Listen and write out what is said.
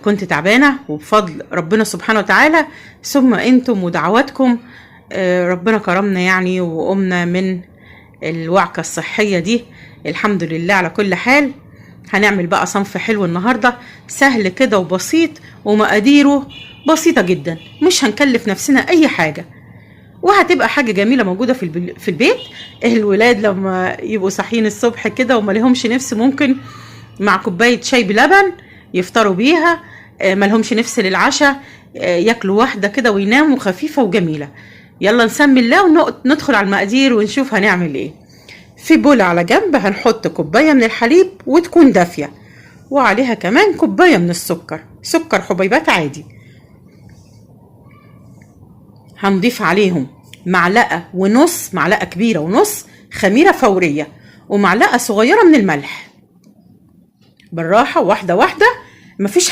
كنت تعبانة، وبفضل ربنا سبحانه وتعالى ثم انتم ودعواتكم ربنا كرمنا يعني، وقمنا من الوعكة الصحية دي الحمد لله. على كل حال هنعمل بقى صنف حلو النهاردة، سهل كده وبسيط، ومقاديره بسيطة جدا، مش هنكلف نفسنا اي حاجة، وهتبقى حاجة جميلة موجودة في البيت. الولاد لما يبقوا صاحيين الصبح كده وما لهمش نفس، ممكن مع كوباية شاي بلبن يفطروا بيها، ما لهمش نفس للعشاء ياكلوا واحدة كده ويناموا، خفيفة وجميلة. يلا نسمي الله وندخل على المقادير ونشوف هنعمل ايه. في بولة على جنب هنحط كوباية من الحليب وتكون دافية، وعليها كمان كوباية من السكر، سكر حبيبات عادي. هنضيف عليهم معلقة ونص، معلقة كبيرة ونص خميرة فورية، ومعلقة صغيرة من الملح. بالراحة واحدة واحدة، مفيش